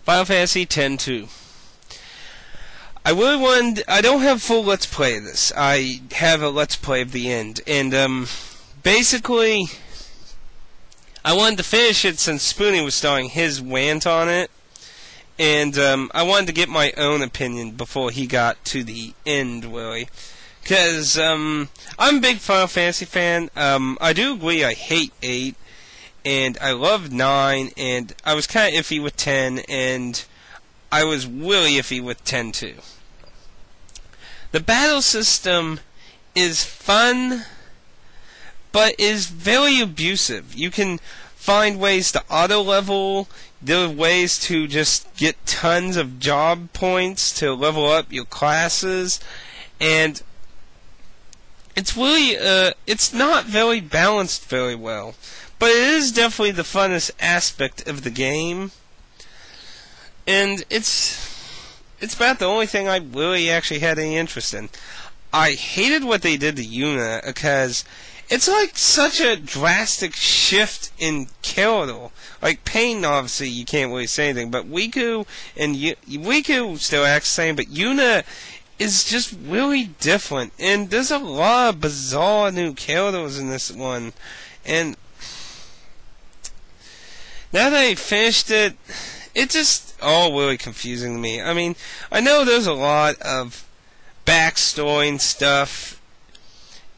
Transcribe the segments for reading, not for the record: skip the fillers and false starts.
Final Fantasy X-2. I don't have full Let's Play of this. I have a Let's Play of the end. And, basically, I wanted to finish it since Spoonie was starting his rant on it. And, I wanted to get my own opinion before he got to the end, really. Because, I'm a big Final Fantasy fan. I do agree I hate 8. And I love 9. And I was kind of iffy with 10. And I was really iffy with 10 too. The battle system is fun, but is very abusive. You can find ways to auto-level. There are ways to just get tons of job points to level up your classes. And it's really, it's not very balanced very well. But it is definitely the funnest aspect of the game. And it's about the only thing I really actually had any interest in. I hated what they did to Yuna, because it's like such a drastic shift in character. Like, Pain, obviously, you can't really say anything, but Riku and Riku still acts the same, but Yuna is just really different. And there's a lot of bizarre new characters in this one. And now that I finished it, it's just all really confusing to me. I mean, I know there's a lot of backstory and stuff,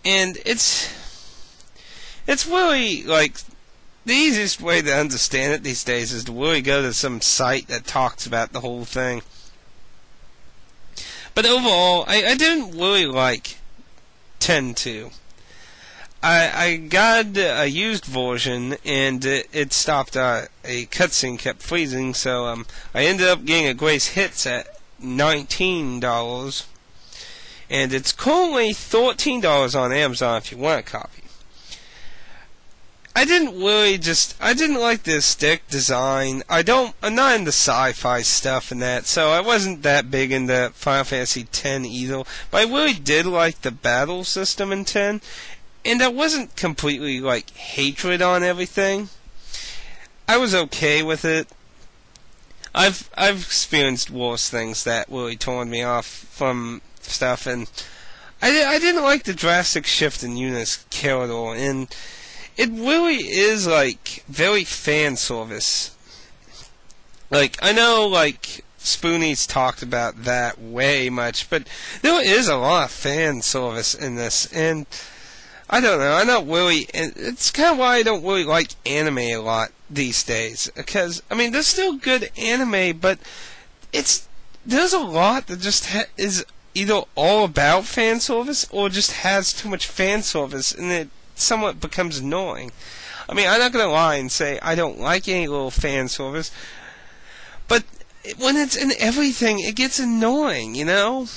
and it's really, like, the easiest way to understand it these days is to really go to some site that talks about the whole thing. But overall, I didn't really like 10-2. I got a used version, and it stopped, a cutscene kept freezing, so I ended up getting a Grace Hits at $19, and it's currently $13 on Amazon if you want a copy. I didn't like the stick design. I'm not into sci-fi stuff and that, so I wasn't that big into Final Fantasy X either, but I really did like the battle system in 10. And I wasn't completely, like, hatred on everything. I was okay with it. I've experienced worse things that really turned me off from stuff, and I didn't like the drastic shift in Yuna's character, and it really is, like, very fan service. Like, I know, like, Spoonie's talked about that way much, but there is a lot of fan service in this, and I don't know, I'm not really, it's kind of why I don't really like anime a lot these days, because, I mean, there's still good anime, but there's a lot that just is either all about fan service, or just has too much fan service, and it somewhat becomes annoying. I mean, I'm not gonna lie and say I don't like any little fan service, but when it's in everything, it gets annoying, you know?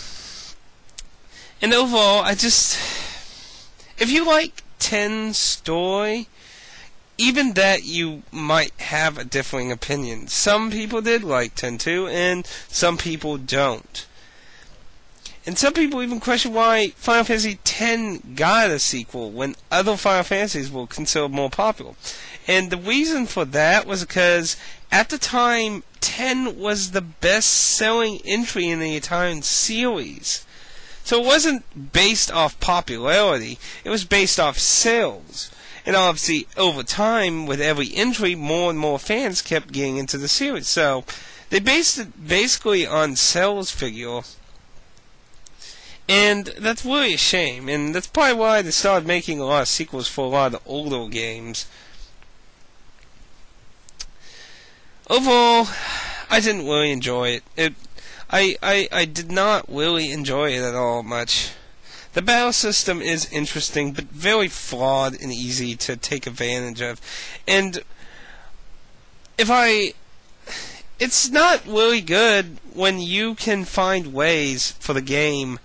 And overall, if you like 10's story, even that you might have a differing opinion. Some people did like 10-2, and some people don't. And some people even question why Final Fantasy X got a sequel when other Final Fantasies were considered more popular. And the reason for that was because at the time, 10 was the best-selling entry in the entire series. So it wasn't based off popularity, it was based off sales. And obviously, over time, with every entry, more and more fans kept getting into the series. So they based it basically on sales figure. And that's really a shame. And that's probably why they started making a lot of sequels for a lot of the older games. Overall, I didn't really enjoy it. I did not really enjoy it at all much. The battle system is interesting, but very flawed and easy to take advantage of. And it's not really good when you can find ways for the game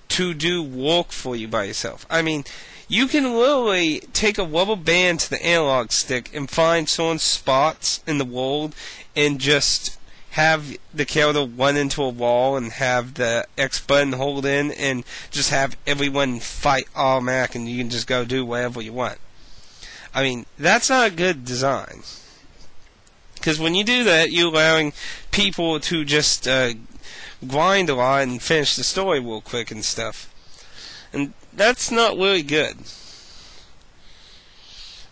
to do work for you by yourself. I mean, you can literally take a rubber band to the analog stick and find certain spots in the world and just have the character run into a wall and have the X button hold in and just have everyone fight automatic and you can just go do whatever you want. I mean, that's not a good design. Because when you do that, you're allowing people to just grind a lot and finish the story real quick and stuff. And that's not really good.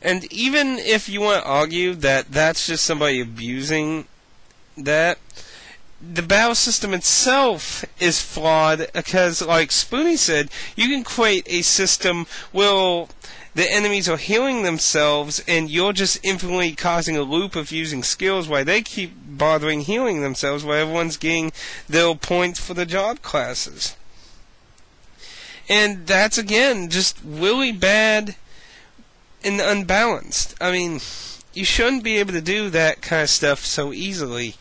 And even if you want to argue that that's just somebody abusing that, the battle system itself is flawed because, like Spoonie said, you can create a system where the enemies are healing themselves and you're just infinitely causing a loop of using skills while they keep bothering healing themselves while everyone's getting their points for the job classes. And that's, again, just really bad and unbalanced. I mean, you shouldn't be able to do that kind of stuff so easily.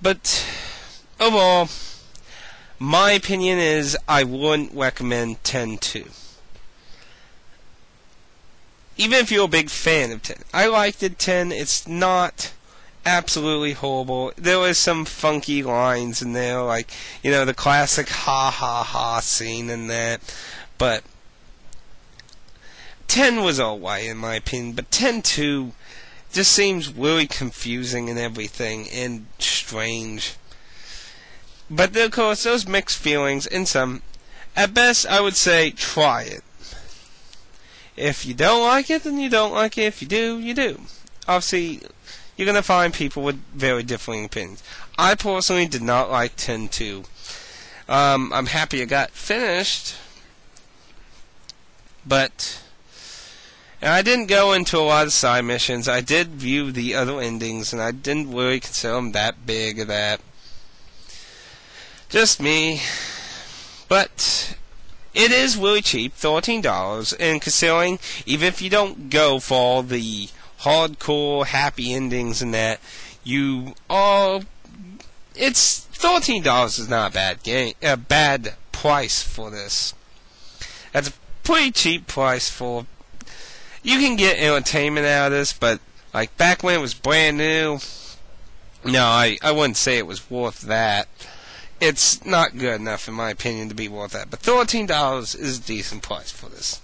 But overall, my opinion is I wouldn't recommend 10-2. Even if you're a big fan of 10. I liked it 10. It's not absolutely horrible. There was some funky lines in there, like, you know, the classic ha ha ha scene and that. But 10 was alright in my opinion. But 10-2 just seems really confusing and everything, and strange. But of course, those mixed feelings in some. At best, I would say try it. If you don't like it, then you don't like it. If you do, you do. Obviously, you're going to find people with very differing opinions. I personally did not like 10-2. I'm happy it got finished, but I didn't go into a lot of side missions. I did view the other endings, and I didn't really consider them that big of that. Just me. But it is really cheap, $13, and considering, even if you don't go for all the hardcore happy endings and that, it's $13 is not a bad price for this. That's a pretty cheap price for. You can get entertainment out of this, but like back when it was brand new, no, I wouldn't say it was worth that. It's not good enough, in my opinion, to be worth that. But $13 is a decent price for this.